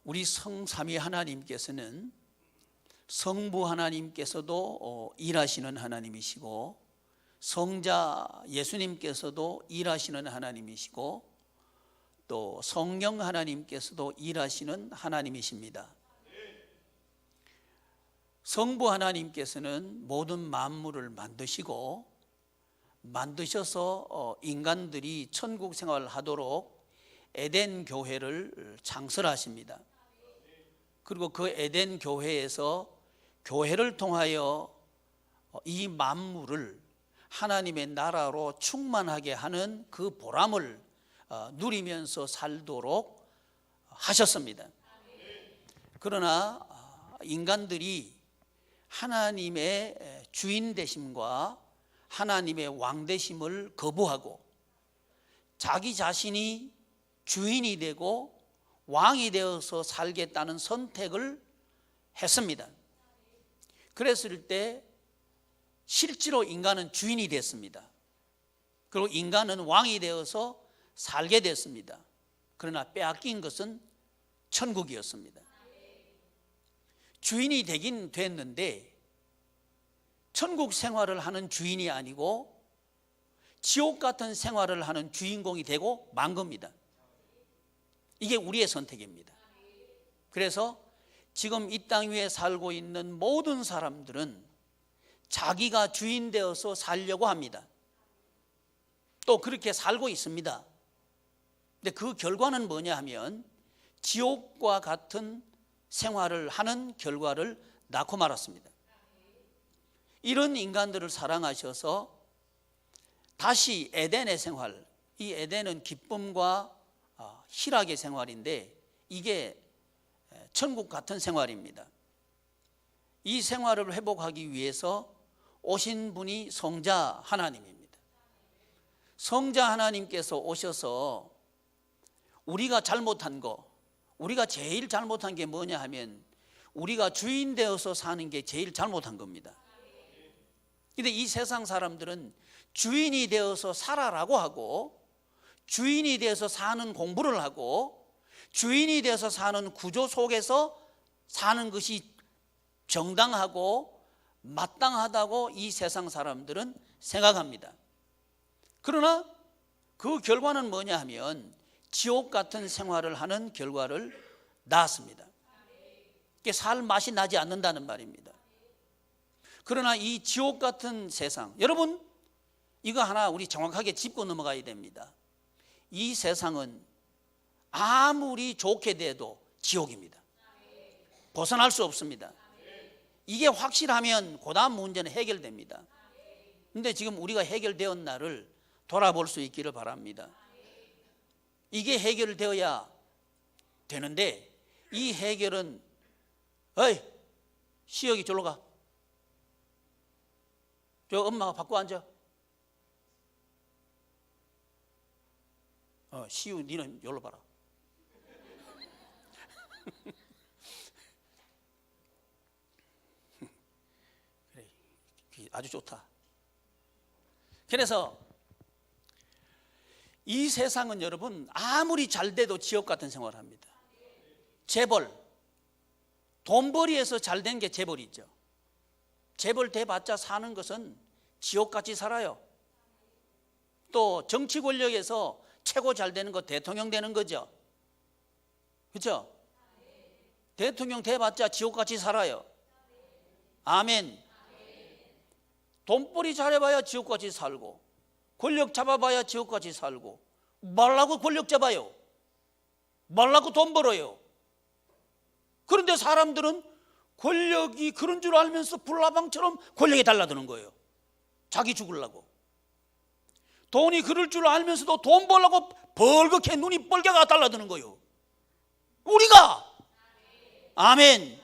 우리 성삼위 하나님께서는 성부 하나님께서도 일하시는 하나님이시고, 성자 예수님께서도 일하시는 하나님이시고, 또 성령 하나님께서도 일하시는 하나님이십니다. 성부 하나님께서는 모든 만물을 만드셔서 인간들이 천국 생활을 하도록 에덴 교회를 창설하십니다. 그리고 그 에덴 교회에서 교회를 통하여 이 만물을 하나님의 나라로 충만하게 하는 그 보람을 누리면서 살도록 하셨습니다. 그러나 인간들이 하나님의 주인 되심과 하나님의 왕 되심을 거부하고 자기 자신이 주인이 되고 왕이 되어서 살겠다는 선택을 했습니다. 그랬을 때 실제로 인간은 주인이 됐습니다. 그리고 인간은 왕이 되어서 살게 됐습니다. 그러나 빼앗긴 것은 천국이었습니다. 주인이 되긴 됐는데 천국 생활을 하는 주인이 아니고 지옥 같은 생활을 하는 주인공이 되고 만 겁니다. 이게 우리의 선택입니다. 그래서 지금 이 땅 위에 살고 있는 모든 사람들은 자기가 주인 되어서 살려고 합니다. 또 그렇게 살고 있습니다. 근데 그 결과는 뭐냐 하면 지옥과 같은 생활을 하는 결과를 낳고 말았습니다. 이런 인간들을 사랑하셔서 다시 에덴의 생활, 이 에덴은 기쁨과 희락의 생활인데 이게 천국 같은 생활입니다. 이 생활을 회복하기 위해서 오신 분이 성자 하나님입니다. 성자 하나님께서 오셔서 우리가 잘못한 거, 우리가 제일 잘못한 게 뭐냐 하면 우리가 주인 되어서 사는 게 제일 잘못한 겁니다. 근데 이 세상 사람들은 주인이 되어서 살아라고 하고 주인이 되어서 사는 공부를 하고 주인이 되어서 사는 구조 속에서 사는 것이 정당하고 마땅하다고 이 세상 사람들은 생각합니다. 그러나 그 결과는 뭐냐 하면 지옥 같은 생활을 하는 결과를 낳았습니다. 이게 살 맛이 나지 않는다는 말입니다. 그러나 이 지옥 같은 세상, 여러분 이거 하나 우리 정확하게 짚고 넘어가야 됩니다. 이 세상은 아무리 좋게 돼도 지옥입니다. 벗어날 수 없습니다. 이게 확실하면 그 다음 문제는 해결됩니다. 그런데 지금 우리가 해결되었 날을 돌아볼 수 있기를 바랍니다. 이게 해결되어야 되는데 이 해결은 어이 시혁이 저로 가. 저 엄마가 바꿔 앉아. 시우 니는 여기로 봐라. 그래, 아주 좋다. 그래서 이 세상은 여러분 아무리 잘 돼도 지옥 같은 생활을 합니다. 재벌, 돈벌이에서 잘 된 게 재벌이죠. 재벌 돼봤자 사는 것은 지옥같이 살아요. 또 정치 권력에서 최고 잘 되는 거 대통령 되는 거죠. 그렇죠? 대통령 돼봤자 지옥같이 살아요. 아멘. 돈벌이 잘해봐야 지옥같이 살고 권력 잡아봐야 지옥같이 살고 말라고 권력 잡아요. 말라고 돈 벌어요. 그런데 사람들은 권력이 그런 줄 알면서 불나방처럼 권력에 달라드는 거예요. 자기 죽으려고. 돈이 그럴 줄 알면서도 돈 벌려고 벌겋게 눈이 뻘개가 달라드는 거예요. 우리가 아멘.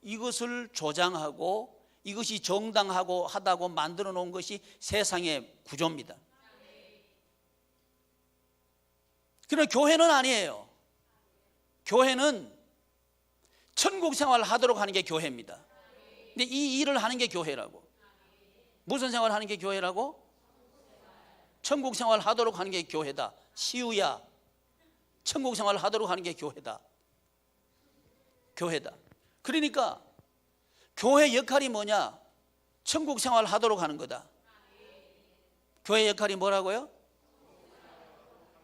이것을 조장하고 이것이 정당하고 하다고 만들어 놓은 것이 세상의 구조입니다. 그러나 교회는 아니에요. 교회는 천국 생활을 하도록 하는 게 교회입니다. 근데 이 일을 하는 게 교회라고. 무슨 생활을 하는 게 교회라고? 천국 생활을 하도록 하는 게 교회다. 시우야, 천국 생활을 하도록 하는 게 교회다. 교회다. 그러니까 교회 역할이 뭐냐? 천국 생활을 하도록 하는 거다. 교회 역할이 뭐라고요?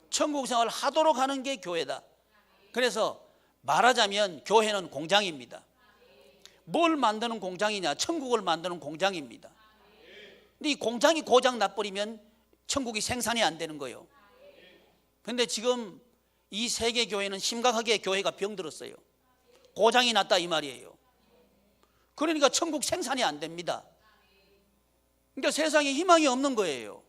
천국 생활을 하도록 하는 게 교회다. 그래서 말하자면 교회는 공장입니다. 뭘 만드는 공장이냐? 천국을 만드는 공장입니다. 근데 이 공장이 고장 나버리면 천국이 생산이 안 되는 거예요. 그런데 지금 이 세계 교회는 심각하게 교회가 병들었어요. 고장이 났다 이 말이에요. 그러니까 천국 생산이 안 됩니다. 그러니까 세상에 희망이 없는 거예요.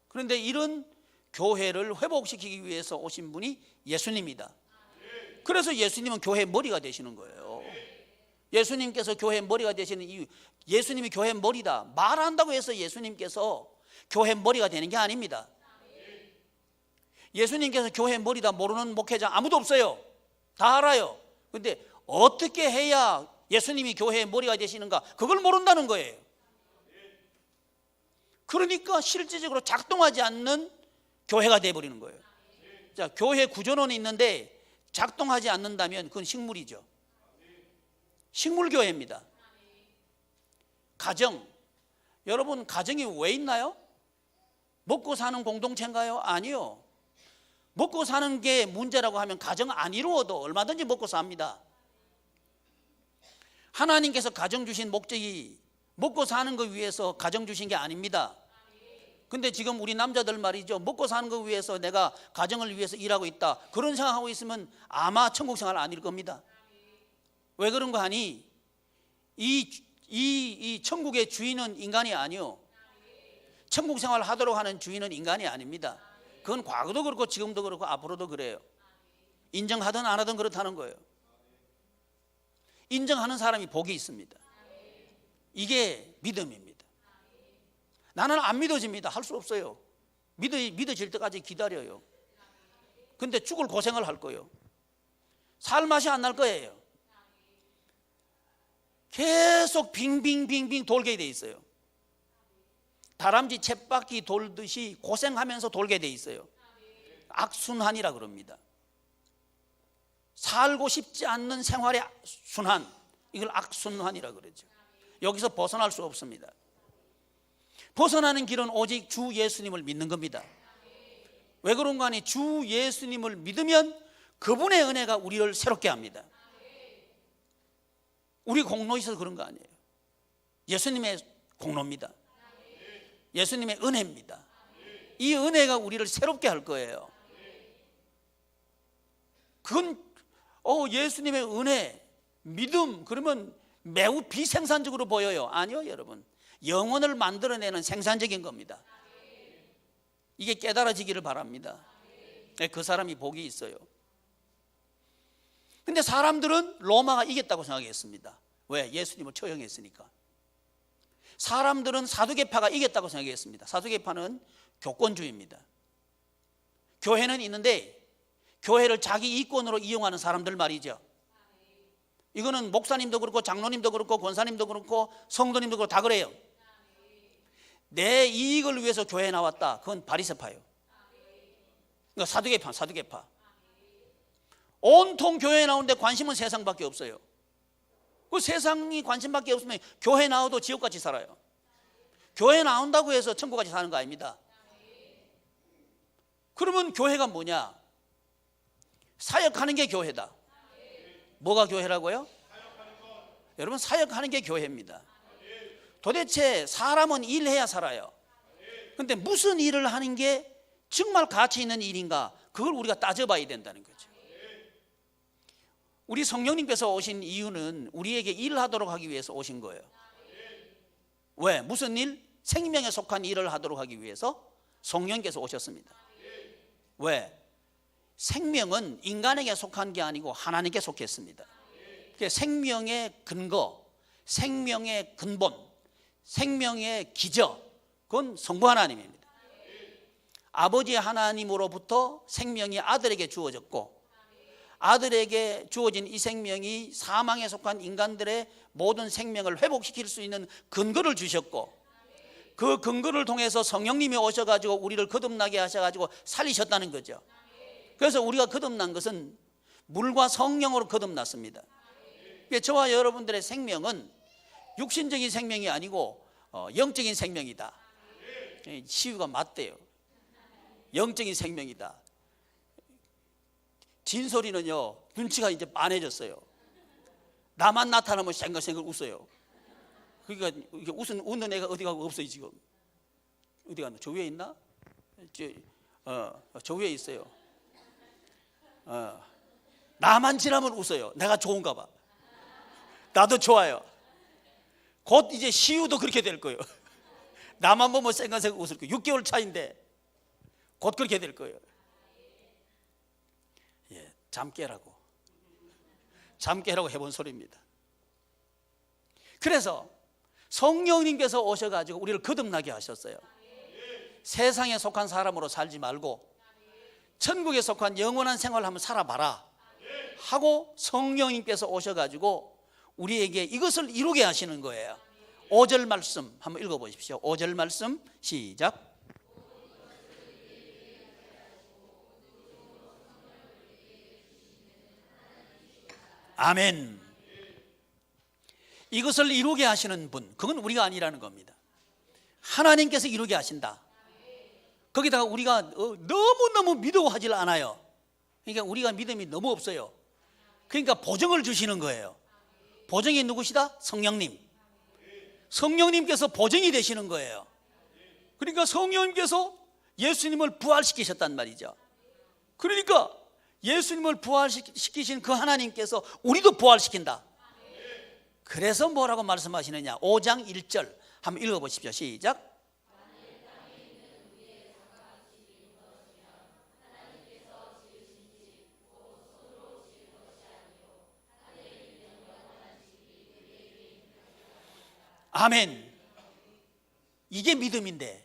그런데 이런 교회를 회복시키기 위해서 오신 분이 예수님이다. 그래서 예수님은 교회의 머리가 되시는 거예요. 예수님께서 교회의 머리가 되시는 이유, 예수님이 교회의 머리다 말한다고 해서 예수님께서 교회의 머리가 되는 게 아닙니다. 예수님께서 교회의 머리다 모르는 목회자 아무도 없어요. 다 알아요. 그런데 어떻게 해야 예수님이 교회의 머리가 되시는가, 그걸 모른다는 거예요. 그러니까 실질적으로 작동하지 않는 교회가 되어버리는 거예요. 자, 교회 구조론이 있는데 작동하지 않는다면 그건 식물이죠. 식물교회입니다. 가정, 여러분 가정이 왜 있나요? 먹고 사는 공동체인가요? 아니요. 먹고 사는 게 문제라고 하면 가정 안 이루어도 얼마든지 먹고 삽니다. 하나님께서 가정 주신 목적이 먹고 사는 거 위해서 가정 주신 게 아닙니다. 근데 지금 우리 남자들 말이죠, 먹고 사는 거 위해서 내가 가정을 위해서 일하고 있다, 그런 생각하고 있으면 아마 천국 생활 아닐 겁니다. 왜 그런 거 하니? 이 천국의 주인은 인간이 아니요, 천국 생활을 하도록 하는 주인은 인간이 아닙니다. 그건 과거도 그렇고 지금도 그렇고 앞으로도 그래요. 인정하든 안 하든 그렇다는 거예요. 인정하는 사람이 복이 있습니다. 이게 믿음입니다. 나는 안 믿어집니다. 할 수 없어요. 믿어질 때까지 기다려요. 근데 죽을 고생을 할 거예요. 살 맛이 안 날 거예요. 계속 빙빙빙빙 돌게 돼 있어요. 다람쥐 쳇바퀴 돌듯이 고생하면서 돌게 돼 있어요. 악순환이라 그럽니다. 살고 싶지 않는 생활의 순환, 이걸 악순환이라 그러죠. 여기서 벗어날 수 없습니다. 벗어나는 길은 오직 주 예수님을 믿는 겁니다. 왜 그런가 하니 주 예수님을 믿으면 그분의 은혜가 우리를 새롭게 합니다. 우리 공로 있어서 그런 거 아니에요. 예수님의 공로입니다. 예수님의 은혜입니다. 이 은혜가 우리를 새롭게 할 거예요. 그건 예수님의 은혜, 믿음, 그러면 매우 비생산적으로 보여요. 아니요, 여러분. 영혼을 만들어내는 생산적인 겁니다. 이게 깨달아지기를 바랍니다. 그 사람이 복이 있어요. 근데 사람들은 로마가 이겼다고 생각했습니다. 왜? 예수님을 처형했으니까. 사람들은 사두개파가 이겼다고 생각했습니다. 사두개파는 교권주의입니다. 교회는 있는데 교회를 자기 이권으로 이용하는 사람들 말이죠. 이거는 목사님도 그렇고 장로님도 그렇고 권사님도 그렇고 성도님도 그렇고 다 그래요. 내 이익을 위해서 교회에 나왔다, 그건 바리새파예요. 그러니까 사두개파. 온통 교회에 나오는데 관심은 세상밖에 없어요. 그 세상이 관심밖에 없으면 교회 나와도 지옥같이 살아요. 교회 나온다고 해서 천국같이 사는 거 아닙니다. 그러면 교회가 뭐냐? 사역하는 게 교회다. 뭐가 교회라고요? 여러분, 사역하는 게 교회입니다. 도대체 사람은 일해야 살아요. 그런데 무슨 일을 하는 게 정말 가치 있는 일인가, 그걸 우리가 따져봐야 된다는 거죠. 우리 성령님께서 오신 이유는 우리에게 일하도록 하기 위해서 오신 거예요. 왜? 무슨 일? 생명에 속한 일을 하도록 하기 위해서 성령께서 오셨습니다. 왜? 생명은 인간에게 속한 게 아니고 하나님께 속했습니다. 생명의 근거, 생명의 근본, 생명의 기저, 그건 성부 하나님입니다. 아버지 하나님으로부터 생명이 아들에게 주어졌고, 아들에게 주어진 이 생명이 사망에 속한 인간들의 모든 생명을 회복시킬 수 있는 근거를 주셨고, 그 근거를 통해서 성령님이 오셔가지고 우리를 거듭나게 하셔가지고 살리셨다는 거죠. 그래서 우리가 거듭난 것은 물과 성령으로 거듭났습니다. 저와 여러분들의 생명은 육신적인 생명이 아니고 영적인 생명이다. 시유가 맞대요. 영적인 생명이다. 진솔이는요, 눈치가 이제 빤해졌어요. 나만 나타나면 생글생글 웃어요. 그러니까 웃는 애가 어디 가고 없어요. 지금 어디 갔나? 저 위에 있나? 저 위에 있어요. 나만 지나면 웃어요. 내가 좋은가 봐. 나도 좋아요. 곧 이제 시우도 그렇게 될 거예요. 나만 보면 생각생각 웃을 거예요. 6개월 차인데 곧 그렇게 될 거예요. 예, 잠 깨라고 해본 소리입니다. 그래서 성령님께서 오셔가지고 우리를 거듭나게 하셨어요. 세상에 속한 사람으로 살지 말고 천국에 속한 영원한 생활을 한번 살아봐라 하고 성령님께서 오셔가지고 우리에게 이것을 이루게 하시는 거예요. 5절 말씀 한번 읽어보십시오. 5절 말씀 시작. 아멘. 이것을 이루게 하시는 분, 그건 우리가 아니라는 겁니다. 하나님께서 이루게 하신다. 거기다가 우리가 너무너무 믿어하지 않아요. 그러니까 우리가 믿음이 너무 없어요. 그러니까 보증을 주시는 거예요. 보증이 누구시다? 성령님. 성령님께서 보증이 되시는 거예요. 그러니까 성령님께서 예수님을 부활시키셨단 말이죠. 그러니까 예수님을 부활시키신 그 하나님께서 우리도 부활시킨다. 그래서 뭐라고 말씀하시느냐? 5장 1절 한번 읽어보십시오. 시작. 아멘. 이게 믿음인데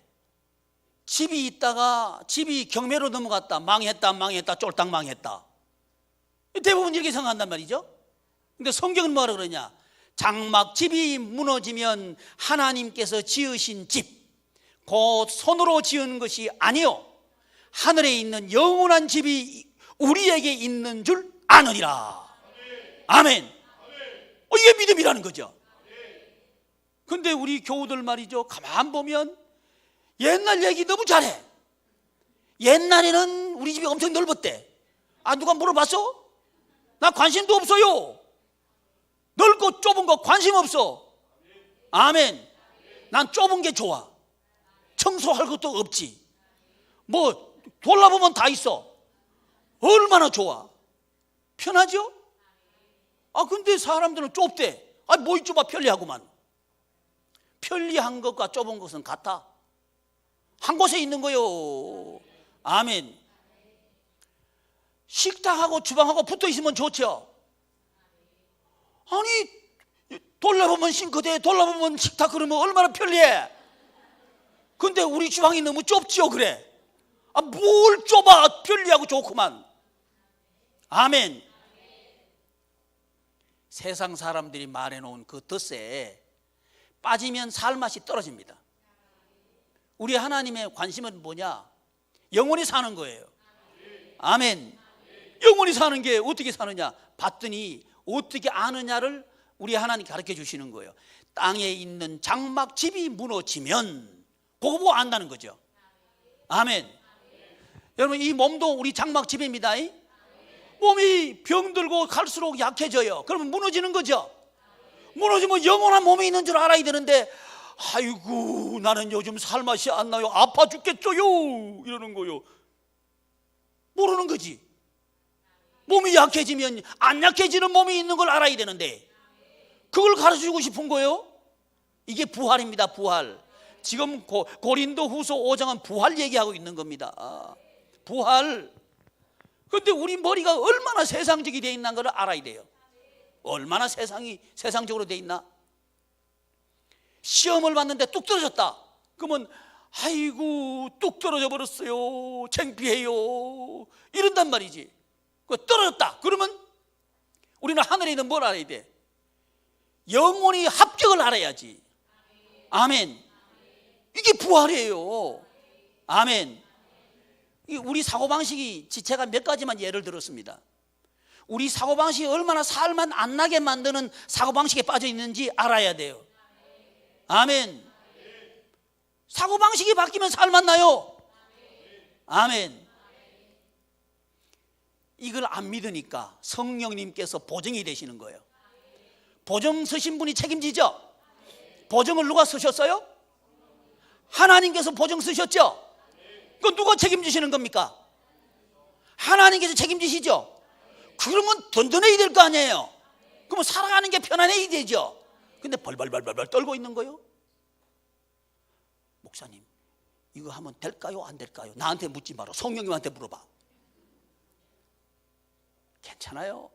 집이 있다가 집이 경매로 넘어갔다, 망했다, 쫄딱 망했다. 대부분 이렇게 생각한단 말이죠. 근데 성경은 뭐라 그러냐? 장막 집이 무너지면 하나님께서 지으신 집, 곧 손으로 지은 것이 아니요 하늘에 있는 영원한 집이 우리에게 있는 줄 아느니라. 아멘. 이게 믿음이라는 거죠. 근데 우리 교우들 말이죠, 가만 보면 옛날 얘기 너무 잘해. 옛날에는 우리 집이 엄청 넓었대. 누가 물어봤어? 나 관심도 없어요. 넓고 좁은 거 관심 없어. 아멘. 난 좁은 게 좋아. 청소할 것도 없지. 뭐 돌아보면 다 있어. 얼마나 좋아. 편하죠? 근데 사람들은 좁대. 뭐 좁아, 편리하구만. 편리한 것과 좁은 것은 같아. 한 곳에 있는 거요. 아멘. 식탁하고 주방하고 붙어 있으면 좋죠. 아니 돌아보면 싱크대, 돌아보면 식탁, 그러면 얼마나 편리해. 근데 우리 주방이 너무 좁지요. 그래. 뭘 좁아. 편리하고 좋구만. 아멘. 세상 사람들이 말해놓은 그 덫에 빠지면 살맛이 떨어집니다. 우리 하나님의 관심은 뭐냐? 영원히 사는 거예요. 아멘. 영원히 사는 게 어떻게 사느냐? 봤더니 어떻게 아느냐를 우리 하나님 가르쳐 주시는 거예요. 땅에 있는 장막집이 무너지면 그거 보고 안다는 거죠. 아멘. 여러분, 이 몸도 우리 장막집입니다. 몸이 병들고 갈수록 약해져요. 그러면 무너지는 거죠. 무너지면 영원한 몸이 있는 줄 알아야 되는데, 아이고 나는 요즘 살맛이 안 나요, 아파 죽겠죠요, 이러는 거요. 모르는 거지. 몸이 약해지면 안 약해지는 몸이 있는 걸 알아야 되는데 그걸 가르쳐주고 싶은 거예요. 이게 부활입니다. 부활. 지금 고린도후서 5장은 부활 얘기하고 있는 겁니다. 부활. 그런데 우리 머리가 얼마나 세상적이 돼 있는 걸 알아야 돼요. 얼마나 세상적으로 돼 있나? 시험을 봤는데 뚝 떨어졌다. 그러면 아이고 뚝 떨어져 버렸어요, 창피해요, 이런단 말이지. 떨어졌다. 그러면 우리는 하늘에 있는 뭘 알아야 돼? 영원히 합격을 알아야지. 아멘. 이게 부활이에요. 아멘. 우리 사고방식이 제가 몇 가지만 예를 들었습니다. 우리 사고방식이 얼마나 살만 안 나게 만드는 사고방식에 빠져 있는지 알아야 돼요. 아멘. 사고방식이 바뀌면 살만 나요. 아멘. 이걸 안 믿으니까 성령님께서 보증이 되시는 거예요. 보증 서신 분이 책임지죠. 보증을 누가 쓰셨어요? 하나님께서 보증 쓰셨죠. 그건 누가 책임지시는 겁니까? 하나님께서 책임지시죠. 그러면 든든해야 될 거 아니에요. 그러면 살아가는 게 편안해야 되죠. 근데 벌벌벌벌 떨고 있는 거예요. 목사님, 이거 하면 될까요? 안 될까요? 나한테 묻지 마라. 성령님한테 물어봐. 괜찮아요.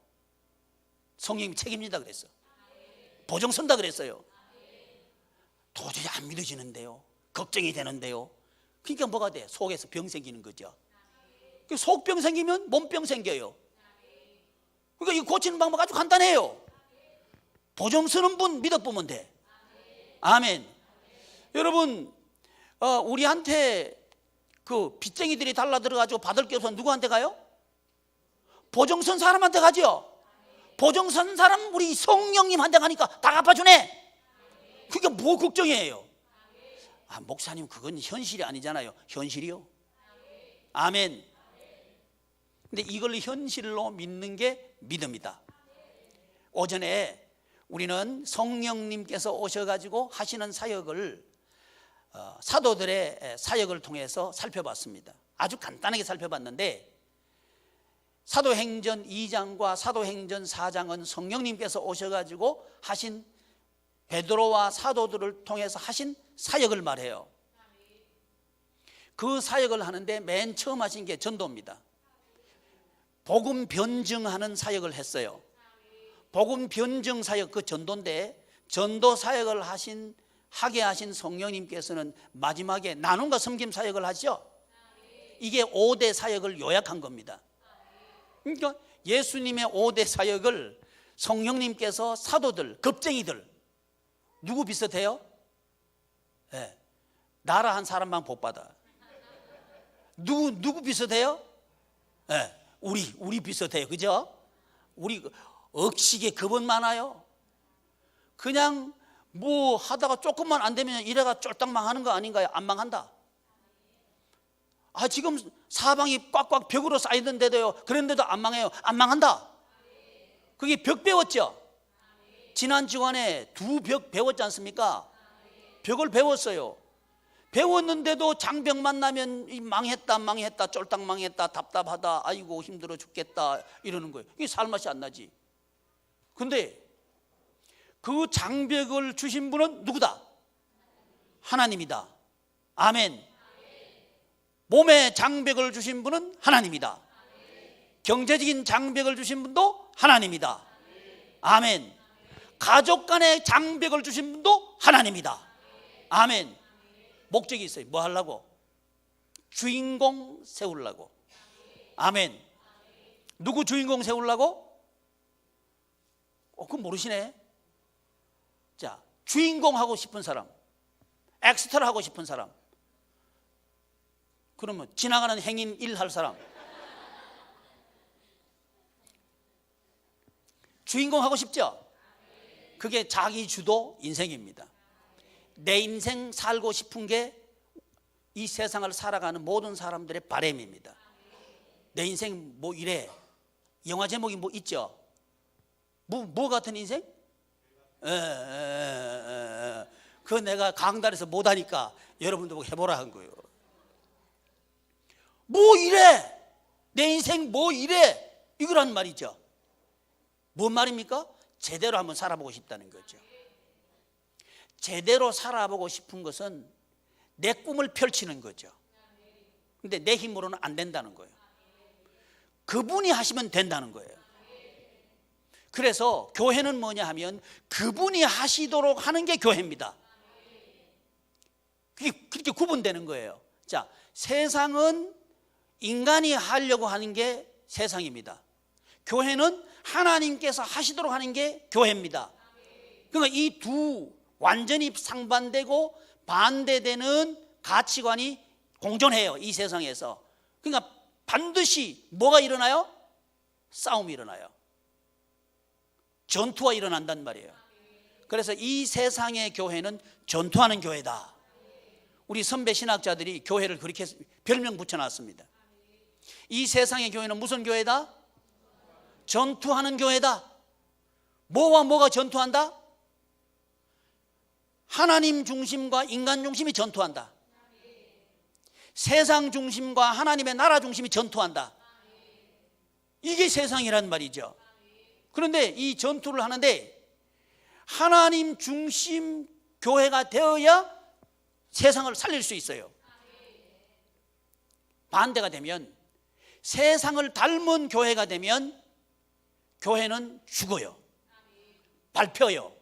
성령님이 책임진다 그랬어. 보증 선다 그랬어요. 도저히 안 믿어지는데요. 걱정이 되는데요. 그러니까 뭐가 돼? 속에서 병 생기는 거죠. 속병 생기면 몸병 생겨요. 그러니까 이거 고치는 방법 아주 간단해요. 보증 쓰는 분 믿어보면 돼. 아멘. 여러분, 우리한테 그 빚쟁이들이 달라들어가지고 받을 게 없어서 누구한테 가요? 보증 쓴 사람한테 가죠. 보증 쓴 사람 우리 성령님한테 가니까 다 갚아주네. 그게 뭐 걱정이에요? 아, 목사님, 그건 현실이 아니잖아요. 현실이요. 아멘. 근데 이걸 현실로 믿는 게 믿음이다. 오전에 우리는 성령님께서 오셔가지고 하시는 사역을 사도들의 사역을 통해서 살펴봤습니다. 아주 간단하게 살펴봤는데 사도행전 2장과 사도행전 4장은 성령님께서 오셔가지고 하신 베드로와 사도들을 통해서 하신 사역을 말해요. 그 사역을 하는데 맨 처음 하신 게 전도입니다. 복음 변증하는 사역을 했어요. 복음 변증 사역, 그 전도인데 전도 사역을 하게 하신 성령님께서는 마지막에 나눔과 섬김 사역을 하죠. 이게 5대 사역을 요약한 겁니다. 그러니까 예수님의 5대 사역을 성령님께서 사도들, 겁쟁이들, 누구 비슷해요? 네. 나라 한 사람만 복받아. 누구 비슷해요? 네. 우리 비슷해요. 그죠? 우리 억식에 겁은 많아요. 그냥 뭐 하다가 조금만 안 되면 이래가 쫄딱 망하는 거 아닌가요? 안 망한다. 아, 지금 사방이 꽉꽉 벽으로 쌓이는데도요, 그런데도 안 망해요. 안 망한다. 그게 벽 배웠죠. 지난 주간에 2벽 배웠지 않습니까? 벽을 배웠어요. 배웠는데도 장벽 만나면 망했다 쫄딱 망했다 답답하다 아이고 힘들어 죽겠다 이러는 거예요. 이게 살맛이 안 나지. 근데 그 장벽을 주신 분은 누구다? 하나님이다. 아멘. 몸에 장벽을 주신 분은 하나님이다. 경제적인 장벽을 주신 분도 하나님이다. 아멘. 가족 간의 장벽을 주신 분도 하나님이다. 아멘. 목적이 있어요. 뭐 하려고? 주인공 세우려고. 아멘. 누구 주인공 세우려고? 그건 모르시네. 자, 주인공 하고 싶은 사람, 엑스트라 하고 싶은 사람, 그러면 지나가는 행인 일 할 사람, 주인공 하고 싶죠? 그게 자기 주도 인생입니다. 내 인생 살고 싶은 게 이 세상을 살아가는 모든 사람들의 바람입니다. 내 인생 뭐 이래. 영화 제목이 뭐 있죠? 뭐 같은 인생? 그거 내가 강단에서 못하니까 여러분도 보고 해보라 한 거예요. 뭐 이래. 내 인생 뭐 이래. 이거란 말이죠. 뭔 말입니까? 제대로 한번 살아보고 싶다는 거죠. 제대로 살아보고 싶은 것은 내 꿈을 펼치는 거죠. 근데 내 힘으로는 안 된다는 거예요. 그분이 하시면 된다는 거예요. 그래서 교회는 뭐냐 하면 그분이 하시도록 하는 게 교회입니다. 그게 그렇게 구분되는 거예요. 자, 세상은 인간이 하려고 하는 게 세상입니다. 교회는 하나님께서 하시도록 하는 게 교회입니다. 그러니까 이 두 완전히 상반되고 반대되는 가치관이 공존해요. 이 세상에서. 그러니까 반드시 뭐가 일어나요? 싸움이 일어나요. 전투가 일어난단 말이에요. 그래서 이 세상의 교회는 전투하는 교회다. 우리 선배 신학자들이 교회를 그렇게 별명 붙여놨습니다. 이 세상의 교회는 무슨 교회다? 전투하는 교회다. 뭐와 뭐가 전투한다? 하나님 중심과 인간 중심이 전투한다. 세상 중심과 하나님의 나라 중심이 전투한다. 이게 세상이란 말이죠. 그런데 이 전투를 하는데 하나님 중심 교회가 되어야 세상을 살릴 수 있어요. 반대가 되면, 세상을 닮은 교회가 되면 교회는 죽어요. 밟혀요.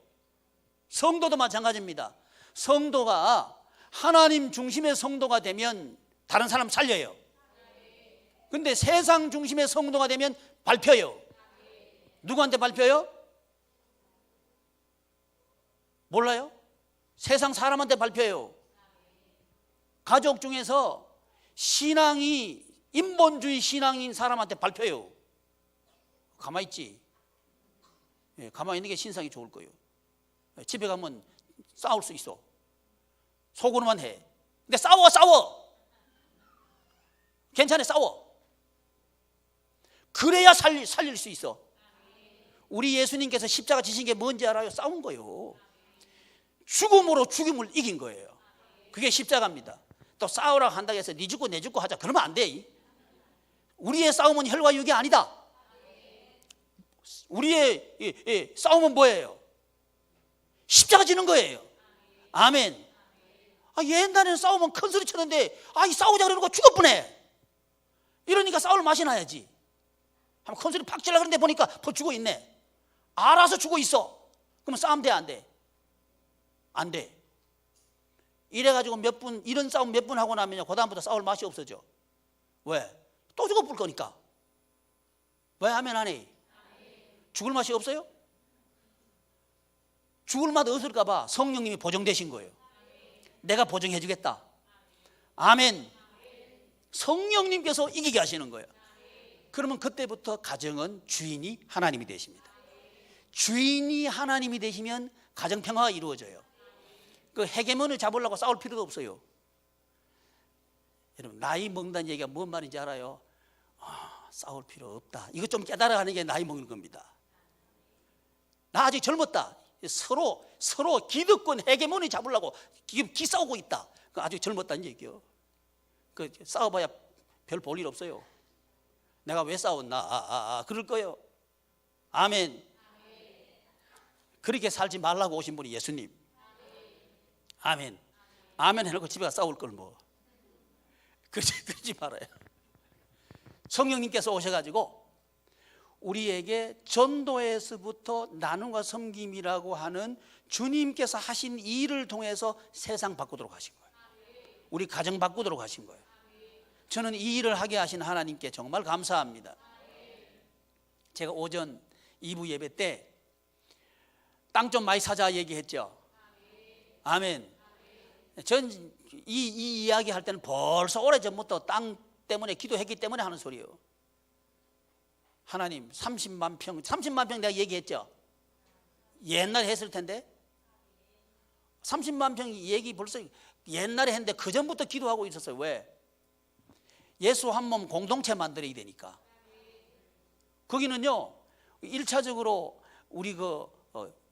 성도도 마찬가지입니다. 성도가 하나님 중심의 성도가 되면 다른 사람 살려요. 근데 세상 중심의 성도가 되면 밟혀요. 누구한테 밟혀요? 몰라요? 세상 사람한테 밟혀요. 가족 중에서 신앙이 인본주의 신앙인 사람한테 밟혀요. 가만히 있지. 가만히 있는 게 신상이 좋을 거예요. 집에 가면 싸울 수 있어. 속으로만 해. 근데 싸워. 괜찮아, 싸워. 그래야 살릴 수 있어. 우리 예수님께서 십자가 지신 게 뭔지 알아요? 싸운 거예요. 죽음으로 죽음을 이긴 거예요. 그게 십자가입니다. 또 싸우라고 한다고 해서 네 죽고 내 죽고 하자, 그러면 안 돼. 우리의 싸움은 혈과 육이 아니다. 우리의 싸움은 뭐예요? 십자가 지는 거예요. 아멘. 옛날에는 싸우면 큰 소리 쳤는데 이 싸우자 그러는 거 죽을 뻔해. 이러니까 싸울 맛이 나야지. 한번 큰 소리 팍 질러 그러는데 보니까 더 죽어 있네. 알아서 죽어 있어. 그러면 싸움 돼, 안 돼? 안 돼. 이래가지고 이런 싸움 몇 분 하고 나면 그 다음부터 싸울 맛이 없어져. 왜? 또 죽어볼 거니까. 왜 하면 안 해? 죽을 맛이 없어요? 죽을 맛 없을까 봐 성령님이 보정되신 거예요. 내가 보정해 주겠다. 아멘. 성령님께서 이기게 하시는 거예요. 그러면 그때부터 가정은 주인이 하나님이 되십니다. 주인이 하나님이 되시면 가정 평화가 이루어져요. 그 헤게몬을 잡으려고 싸울 필요도 없어요. 여러분, 나이 먹는다는 얘기가 뭔 말인지 알아요? 싸울 필요 없다. 이거 좀 깨달아가는 게 나이 먹는 겁니다. 나 아직 젊었다. 서로 기득권 헤게몬이 잡으려고 기싸우고 있다. 아직 젊었다는 얘기요. 싸워봐야 별 볼 일 없어요. 내가 왜 싸웠나? 그럴 거예요. 아멘. 그렇게 살지 말라고 오신 분이 예수님. 아멘. 아멘 해놓고 집에 가서 싸울 걸 뭐. 그러지 말아요. 성령님께서 오셔가지고 우리에게 전도에서부터 나눔과 섬김이라고 하는 주님께서 하신 일을 통해서 세상 바꾸도록 하신 거예요. 우리 가정 바꾸도록 하신 거예요. 저는 이 일을 하게 하신 하나님께 정말 감사합니다. 제가 오전 2부 예배 때 땅 좀 많이 사자 얘기했죠. 아멘. 전 이 이야기 할 때는 벌써 오래전부터 땅 때문에 기도했기 때문에 하는 소리예요. 하나님 30만 평 내가 얘기했죠. 옛날에 했을 텐데 30만 평 얘기 벌써 옛날에 했는데 그 전부터 기도하고 있었어요. 왜? 예수 한 몸 공동체 만들어야 되니까. 거기는요 1차적으로 우리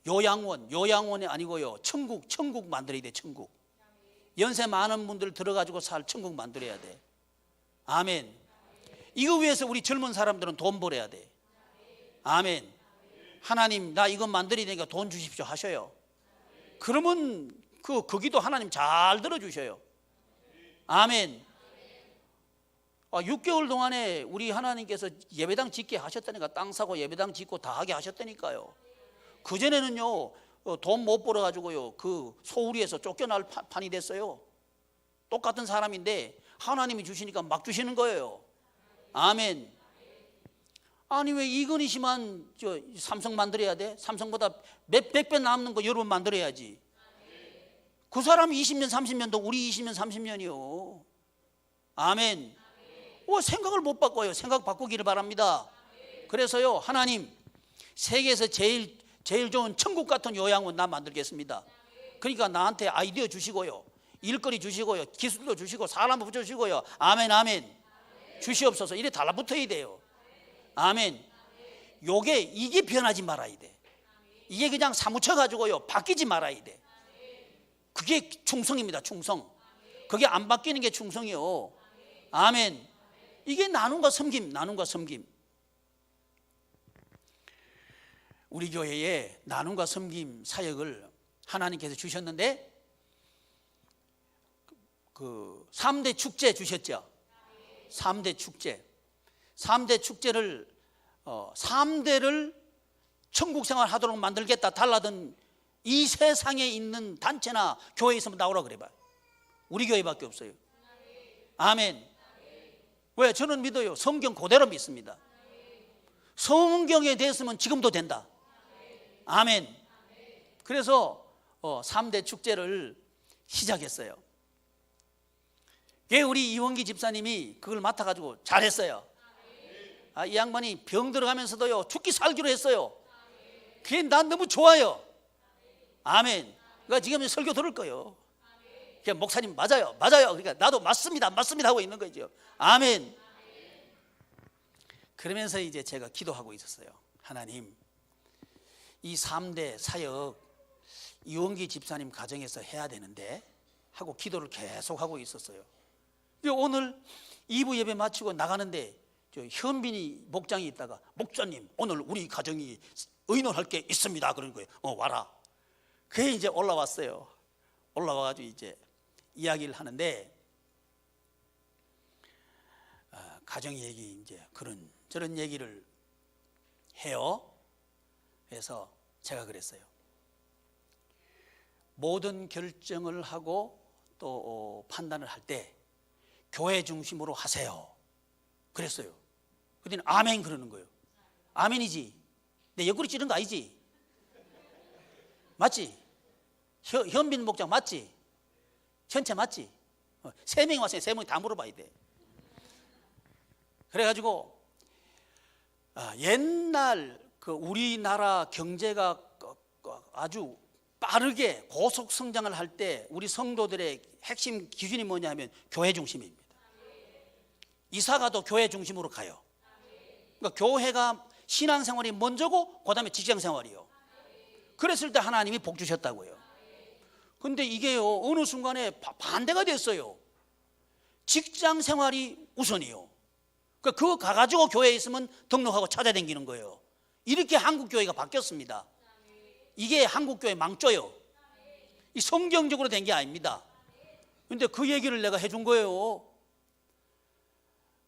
요양원이 아니고요 천국 만들어야 돼. 천국. 연세 많은 분들 들어가지고 살 천국 만들어야 돼. 아멘. 이거 위해서 우리 젊은 사람들은 돈 벌어야 돼. 아멘. 하나님 나 이거 만들어야 되니까 돈 주십시오 하셔요. 그러면 그 기도 하나님 잘 들어주셔요. 아멘. 6개월 동안에 우리 하나님께서 예배당 짓게 하셨다니까. 땅 사고 예배당 짓고 다 하게 하셨다니까요. 그전에는요 돈 못 벌어가지고요 그 소우리에서 쫓겨날 판이 됐어요. 똑같은 사람인데 하나님이 주시니까 막 주시는 거예요. 아멘. 아니 왜 이건희 씨만 삼성 만들어야 돼? 삼성보다 몇백 배 남는 거 여러분 만들어야지. 그 사람 20년 30년도 우리 20년 30년이요. 아멘. 생각을 못 바꿔요. 생각 바꾸기를 바랍니다. 그래서요, 하나님, 세계에서 제일 좋은 천국 같은 요양원 나 만들겠습니다. 그러니까 나한테 아이디어 주시고요, 일거리 주시고요, 기술도 주시고 사람 붙여주시고요. 아멘, 아멘. 주시옵소서. 이래 달라붙어야 돼요. 아멘. 이게 변하지 말아야 돼. 이게 그냥 사무쳐가지고요 바뀌지 말아야 돼. 그게 충성입니다. 충성. 그게 안 바뀌는 게 충성이요. 아멘. 이게 나눔과 섬김, 나눔과 섬김. 우리 교회에 나눔과 섬김 사역을 하나님께서 주셨는데, 그 3대 축제 주셨죠. 3대 축제. 3대 축제를 3대를 천국 생활 하도록 만들겠다 달라던 이 세상에 있는 단체나 교회에 있으면 나오라 그래봐요. 우리 교회밖에 없어요. 아멘. 왜? 저는 믿어요. 성경 그대로 믿습니다. 성경에 대해서는 지금도 된다. 아멘. 그래서 3대 축제를 시작했어요. 우리 이원기 집사님이 그걸 맡아가지고 잘했어요. 이 양반이 병 들어가면서도요 죽기 살기로 했어요. 그게 난 너무 좋아요. 아멘. 그러니까 지금 설교 들을 거예요. 목사님 맞아요, 맞아요. 그러니까 나도 맞습니다, 맞습니다 하고 있는 거죠. 아멘. 그러면서 이제 제가 기도하고 있었어요. 하나님, 이 3대 사역 이원기 집사님 가정에서 해야 되는데 하고 기도를 계속 하고 있었어요. 오늘 2부 예배 마치고 나가는데 현빈이 목장이 있다가, 목사님 오늘 우리 가정이 의논할 게 있습니다 그런 거예요. 와라. 그게 이제 올라왔어요. 올라와가지고 이제 이야기를 하는데, 가정 얘기 이제 저런 얘기를 해요. 그래서 제가 그랬어요. 모든 결정을 하고 또 판단을 할 때 교회 중심으로 하세요 그랬어요. 그랬더니 아멘 그러는 거예요. 아멘이지. 내 옆구리 찌른 거 아니지? 맞지? 현빈 목장 맞지? 현채 맞지? 3명이 왔어요. 3명이 다 물어봐야 돼. 그래가지고 옛날 그 우리나라 경제가 아주 빠르게 고속 성장을 할 때 우리 성도들의 핵심 기준이 뭐냐 하면 교회 중심입니다. 이사가도 교회 중심으로 가요. 그러니까 교회가 신앙생활이 먼저고 그 다음에 직장생활이요. 그랬을 때 하나님이 복 주셨다고요. 근데 이게요 어느 순간에 반대가 됐어요. 직장생활이 우선이요. 그거 가가지고 교회에 있으면 등록하고 찾아다니는 거예요. 이렇게 한국교회가 바뀌었습니다. 이게 한국교회 망조요. 이 성경적으로 된 게 아닙니다. 근데 그 얘기를 내가 해준 거예요.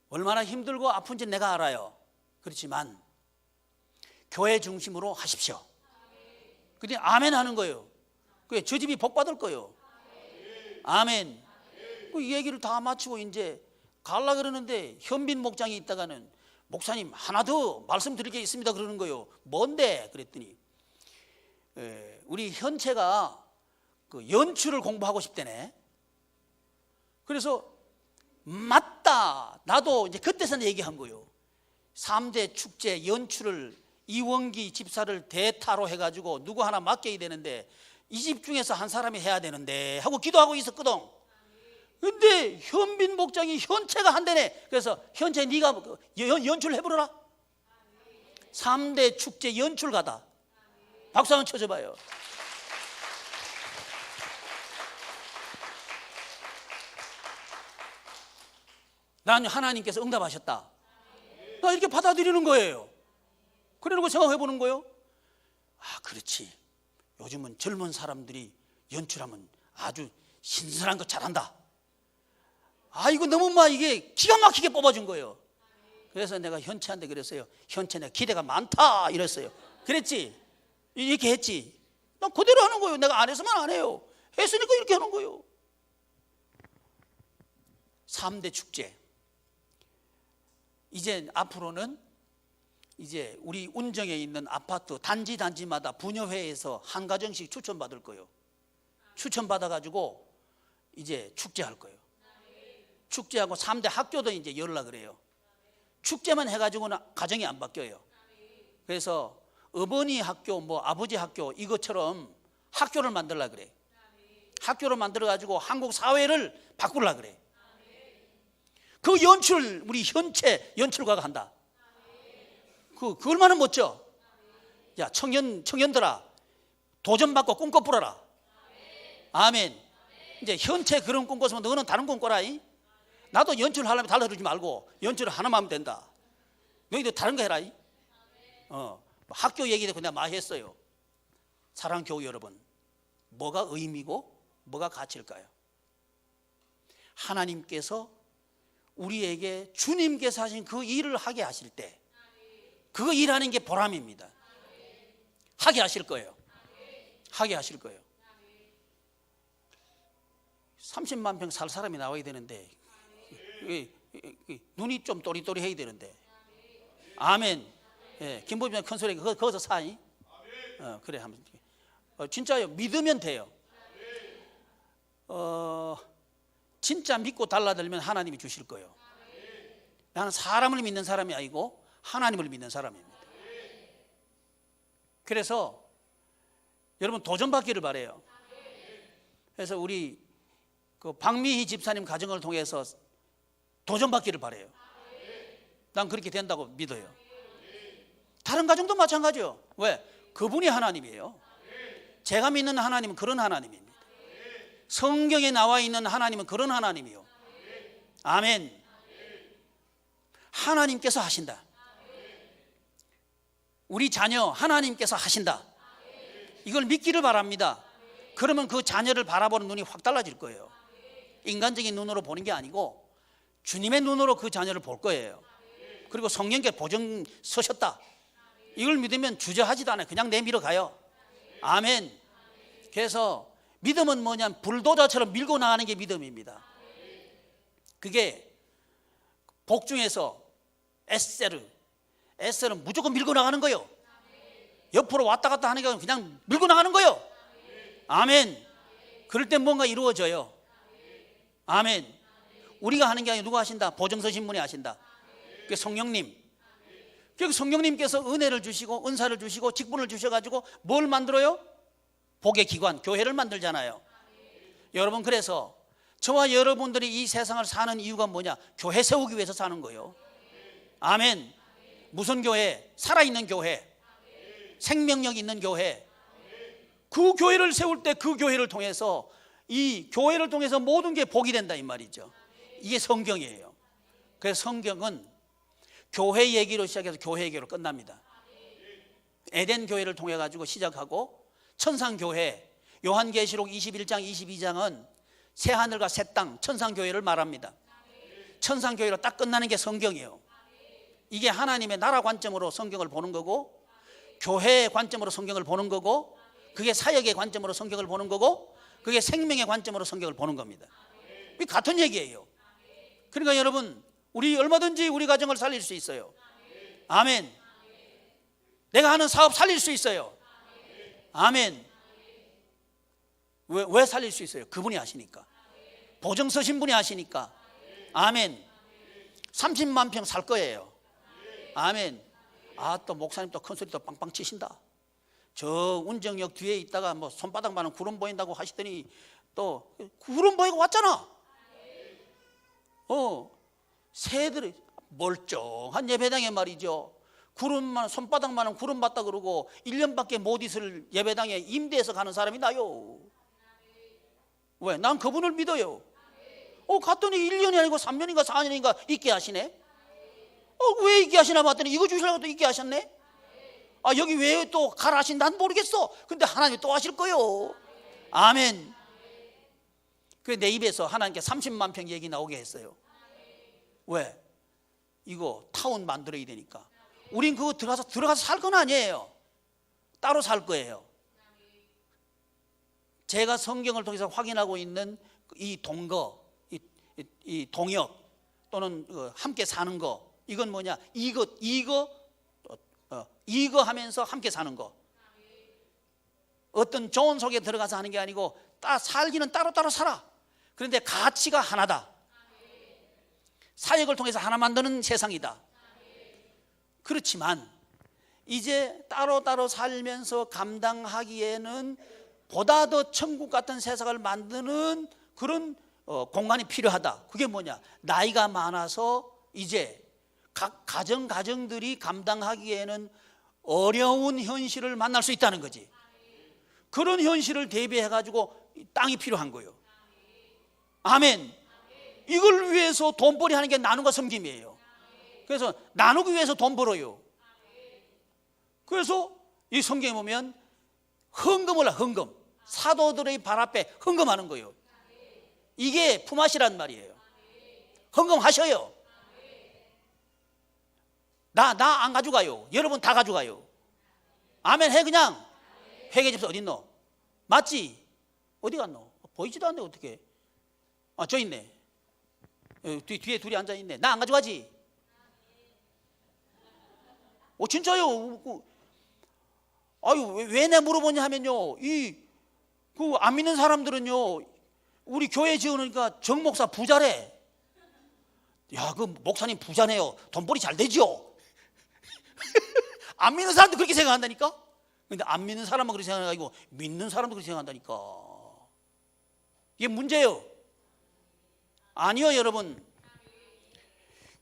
얼마나 힘들고 아픈지 내가 알아요. 그렇지만 교회 중심으로 하십시오. 근데 아멘 하는 거예요. 그게 저 집이 복 받을 거예요. 아멘. 그 얘기를 다 마치고 이제 가려고 그러는데 현빈 목장이 있다가는 목사님 하나 더 말씀드릴 게 있습니다 그러는 거예요. 뭔데? 그랬더니 우리 현채가 그 연출을 공부하고 싶대네. 그래서 맞다. 나도 이제 그때서는 얘기한 거예요. 3대 축제 연출을 이원기 집사를 대타로 해가지고 누구 하나 맡겨야 되는데 이 집 중에서 한 사람이 해야 되는데 하고 기도하고 있었거든. 근데 현빈 목장이 현채가 한대네. 그래서 현채 네가 연출 해보라. 3대 축제 연출가다. 박수 한번 쳐줘봐요. 난 하나님께서 응답하셨다. 나 이렇게 받아들이는 거예요. 그러고 생각해보는 거예요. 그렇지. 요즘은 젊은 사람들이 연출하면 아주 신선한 거 잘한다. 이거 너무 이게 기가 막히게 뽑아준 거예요. 그래서 내가 현채한테 그랬어요. 현채 내가 기대가 많다 이랬어요. 그랬지? 이렇게 했지. 나 그대로 하는 거예요. 내가 안 했으면 안 해요. 했으니까 이렇게 하는 거예요. 3대 축제. 이제 앞으로는 이제 우리 운정에 있는 아파트 단지마다 분여회에서 한 가정씩 추천받을 거예요. 추천받아가지고 이제 축제할 거예요. 축제하고 3대 학교도 이제 열라 그래요. 축제만 해가지고는 가정이 안 바뀌어요. 그래서 어머니 학교, 뭐 아버지 학교 이것처럼 학교를 만들라 그래. 학교를 만들어가지고 한국 사회를 바꾸려 그래. 그 연출 우리 현채 연출가가 한다. 그 얼마나 멋져. 야, 청년들아, 도전받고 꿈꿔 불어라. 아멘. 이제 현채 그런 꿈꿨으면 너는 다른 꿈꿔라. 나도 연출하려면 달라들지 말고 연출을 하나만 하면 된다. 너희도 다른 거 해라. 학교 얘기도 그냥 많이 했어요. 사랑하는 교우 여러분, 뭐가 의미고 뭐가 가치일까요? 하나님께서 우리에게 주님께서 하신 그 일을 하게 하실 때 그 일하는 게 보람입니다. 하게 하실 거예요. 하게 하실 거예요. 30만 평 살 사람이 나와야 되는데 눈이 좀 또리또리해야 되는데. 아멘. 예, 김보빈 큰 소리 거기서 사이. 그래 하면 진짜요. 믿으면 돼요. 진짜 믿고 달라들면 하나님이 주실 거예요. 나는 사람을 믿는 사람이 아니고 하나님을 믿는 사람입니다. 그래서 여러분 도전받기를 바라요. 그래서 우리 그 박미희 집사님 가정을 통해서 도전받기를 바라요. 난 그렇게 된다고 믿어요. 다른 가정도 마찬가지요. 왜? 그분이 하나님이에요. 제가 믿는 하나님은 그런 하나님입니다. 성경에 나와 있는 하나님은 그런 하나님이요. 아멘. 하나님께서 하신다. 우리 자녀 하나님께서 하신다. 이걸 믿기를 바랍니다. 그러면 그 자녀를 바라보는 눈이 확 달라질 거예요. 인간적인 눈으로 보는 게 아니고 주님의 눈으로 그 자녀를 볼 거예요. 그리고 성령께 보증 서셨다. 이걸 믿으면 주저하지도 않아요. 그냥 내밀어 가요. 아멘. 그래서 믿음은 뭐냐면 불도저처럼 밀고 나가는 게 믿음입니다. 그게 복 중에서 에셀은 무조건 밀고 나가는 거예요. 옆으로 왔다 갔다 하는 게 아니라 그냥 밀고 나가는 거예요. 아멘. 그럴 때 뭔가 이루어져요. 아멘. 우리가 하는 게 아니라 누가 하신다? 보증서신 분이 하신다. 그게 성령님. 그 성령님께서 은혜를 주시고 은사를 주시고 직분을 주셔가지고 뭘 만들어요? 복의 기관, 교회를 만들잖아요. 여러분, 그래서 저와 여러분들이 이 세상을 사는 이유가 뭐냐? 교회 세우기 위해서 사는 거예요. 아멘. 무슨 교회? 살아있는 교회, 생명력 있는 교회. 그 교회를 세울 때 그 교회를 통해서, 이 교회를 통해서 모든 게 복이 된다 이 말이죠. 이게 성경이에요. 그래서 성경은 교회 얘기로 시작해서 교회 얘기로 끝납니다. 에덴 교회를 통해 가지고 시작하고 천상교회, 요한계시록 21장 22장은 새하늘과 새 땅, 천상교회를 말합니다. 천상교회로 딱 끝나는 게 성경이에요. 이게 하나님의 나라 관점으로 성경을 보는 거고, 교회의 관점으로 성경을 보는 거고, 그게 사역의 관점으로 성경을 보는 거고, 그게 생명의 관점으로 성경을 보는 겁니다. 이게 같은 얘기예요. 그러니까 여러분, 우리 얼마든지 우리 가정을 살릴 수 있어요. 아멘. 내가 하는 사업 살릴 수 있어요. 아멘. 왜 살릴 수 있어요? 그분이 하시니까. 보증 서신 분이 하시니까. 아멘. 30만 평 살 거예요. 아멘. 아, 또 목사님 또 큰 소리 또 빵빵 치신다. 저 운정역 뒤에 있다가 뭐 손바닥만한 구름 보인다고 하시더니 또 구름 보이고 왔잖아. 새들이 멀쩡한 예배당에 말이죠. 구름만, 손바닥만한 구름 봤다 그러고 1년밖에 못 있을 예배당에 임대해서 가는 사람이 나요. 왜? 난 그분을 믿어요. 갔더니 1년이 아니고 3년인가 4년인가 있게 하시네. 왜 있게 하시나 봤더니 이거 주시려고 또 있게 하셨네. 아, 여기 왜 또 가라 하신 난 모르겠어. 근데 하나님이 또 하실 거요. 아멘. 그래, 내 입에서 하나님께 30만 평 얘기 나오게 했어요. 왜? 이거 타운 만들어야 되니까. 우린 그거 들어가서 살 건 아니에요. 따로 살 거예요. 제가 성경을 통해서 확인하고 있는 이 동거, 이 동역 또는 함께 사는 거, 이건 뭐냐? 이거 하면서 함께 사는 거. 어떤 조언 속에 들어가서 하는 게 아니고 살기는 따로따로 살아. 그런데 가치가 하나다. 사역을 통해서 하나 만드는 세상이다. 그렇지만 이제 따로따로 살면서 감당하기에는 보다 더 천국 같은 세상을 만드는 그런 공간이 필요하다. 그게 뭐냐? 나이가 많아서 이제 각 가정들이 감당하기에는 어려운 현실을 만날 수 있다는 거지. 그런 현실을 대비해 가지고 땅이 필요한 거예요. 아멘. 이걸 위해서 돈벌이 하는 게 나눔과 섬김이에요. 그래서 나누기 위해서 돈 벌어요. 그래서 이 성경에 보면 헌금을 헌금, 사도들의 발 앞에 헌금하는 거예요. 이게 품앗이란 말이에요. 헌금하셔요. 나 안 가져가요. 여러분 다 가져가요. 아멘 해. 그냥 회계집사 어디 있노? 맞지? 어디 갔노? 보이지도 않네. 어떻게? 아, 저 있네. 뒤에 둘이 앉아 있네. 나 안 가져가지? 진짜요? 아유, 왜 내 물어보냐 하면요, 안 믿는 사람들은요, 우리 교회 지으니까 정 목사 부자래. 야, 그 목사님 부자네요. 돈벌이 잘 되죠? 안 믿는 사람도 그렇게 생각한다니까? 근데 안 믿는 사람은 그렇게 생각하고 믿는 사람도 그렇게 생각한다니까. 이게 문제예요. 아니요, 여러분.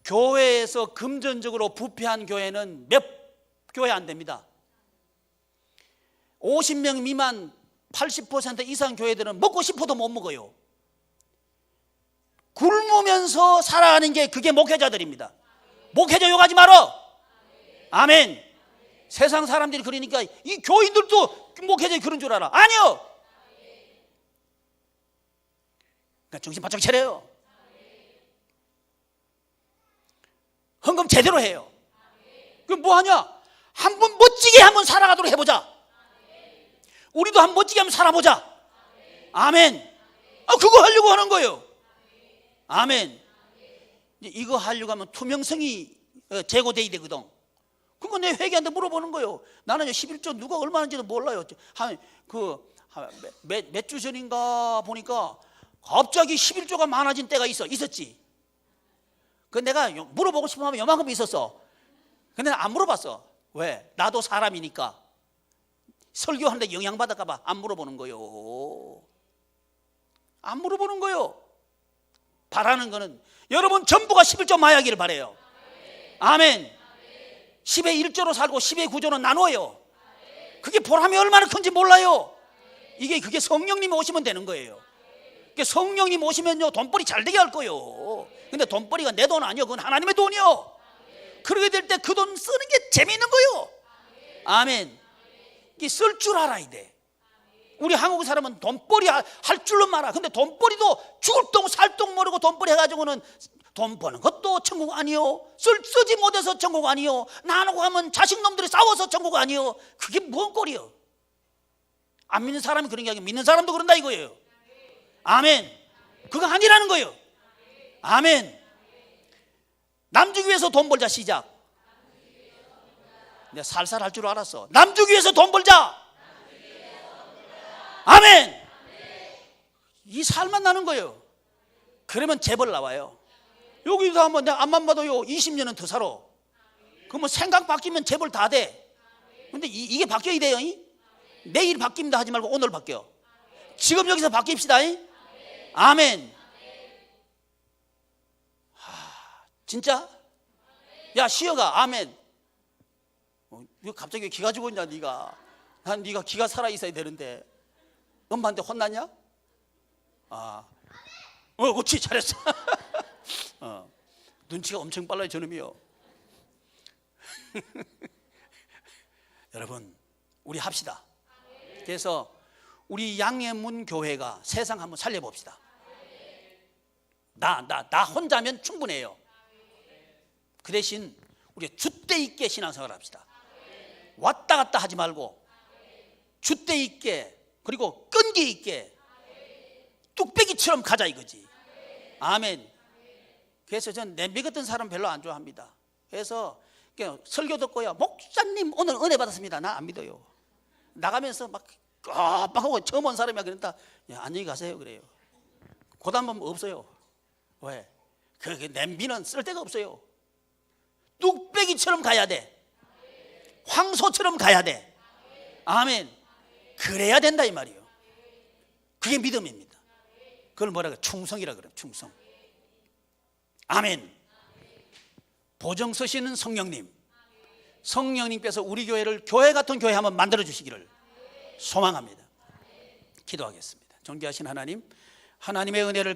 교회에서 금전적으로 부패한 교회는 몇 교회 안 됩니다. 50명 미만 80% 이상 교회들은 먹고 싶어도 못 먹어요. 굶으면서 살아가는 게 그게 목회자들입니다. 목회자 욕하지 말어. 아멘. 세상 사람들이 그러니까 이 교인들도 목회자이 그런 줄 알아. 아니요. 그러니까 정신 바짝 차려요. 헌금 제대로 해요. 그럼 뭐 하냐? 한번 멋지게 한번 살아가도록 해보자. 우리도 한번 멋지게 한번 살아보자. 아멘. 그거 하려고 하는 거예요. 아멘. 이거 하려고 하면 투명성이 제고돼야 되거든. 그거 내 회계한테 물어보는 거예요. 나는 11조 누가 얼마인지도 몰라요. 몇 주 전인가 보니까 갑자기 11조가 많아진 때가 있었지. 그 내가 물어보고 싶으면 하면 요만큼 있었어. 근데 안 물어봤어. 왜? 나도 사람이니까. 설교하는데 영향받을까 봐 안 물어보는 거요. 안 물어보는 거요. 바라는 거는 여러분 전부가 11조 마야기를 바래요. 아멘. 10의 1조로 살고 10의 9조는 나눠요. 그게 보람이 얼마나 큰지 몰라요. 그게 성령님이 오시면 되는 거예요. 성령님 오시면요 돈벌이 잘 되게 할 거예요. 근데 돈벌이가 내 돈 아니요. 그건 하나님의 돈이요. 그러게 될 때 그 돈 쓰는 게 재미있는 거예요. 아멘. 쓸 줄 알아야 돼. 우리 한국 사람은 돈벌이 할 줄로 알아. 근데 돈벌이도 죽을 똥 살 똥 모르고 돈벌이 해가지고는 돈 버는 것도 천국 아니요. 쓰지 못해서 천국 아니요. 나누고 하면 자식놈들이 싸워서 천국 아니요. 그게 뭔 꼴이요? 안 믿는 사람이 그런 게 아니고 믿는 사람도 그런다 이거예요. 아멘. 그거 아니라는 거예요. 아멘. 남 주기 위해서 돈 벌자 시작. 내가 살살 할 줄 알았어. 남 주기 위해서 돈 벌자. 아멘. 이 살만 나는 거예요. 그러면 재벌 나와요. 여기서 한번 내가 앞만 봐도요 20년은 더 살아. 그러면 생각 바뀌면 재벌 다 돼. 근데 이게 바뀌어야 돼요. 내일 바뀝니다 하지 말고 오늘 바뀌어. 지금 여기서 바뀝시다. 아멘. 진짜? 야 시어가 아멘. 갑자기 왜 기가 죽었냐 네가. 난 네가 기가 살아있어야 되는데 엄마한테 혼났냐? 그렇지 잘했어. 눈치가 엄청 빨라요 저놈이요. 여러분 우리 합시다. 그래서 우리 양해문 교회가 세상 한번 살려봅시다. 나 혼자면 충분해요. 그 대신 우리 줏대 있게 신앙생활 합시다. 왔다 갔다 하지 말고 줏대 있게 그리고 끈기 있게 뚝배기처럼 가자 이거지. 아멘. 그래서 전 냄비 같은 사람 별로 안 좋아합니다. 그래서 설교 듣고요 목사님 오늘 은혜 받았습니다. 나 안 믿어요. 나가면서 막 하고 처음 온 사람이야 그러니까 안녕히 가세요 그래요. 고단범 없어요. 왜? 그 냄비는 쓸데가 없어요. 뚝배기처럼 가야 돼. 황소처럼 가야 돼. 아멘. 그래야 된다 이 말이에요. 그게 믿음입니다. 그걸 뭐라 그래? 충성이라 그래요. 충성. 아멘. 보증 서시는 성령님, 성령님께서 우리 교회를 교회 같은 교회 한번 만들어 주시기를 소망합니다. 기도하겠습니다. 존귀하신 하나님, 하나님의 은혜를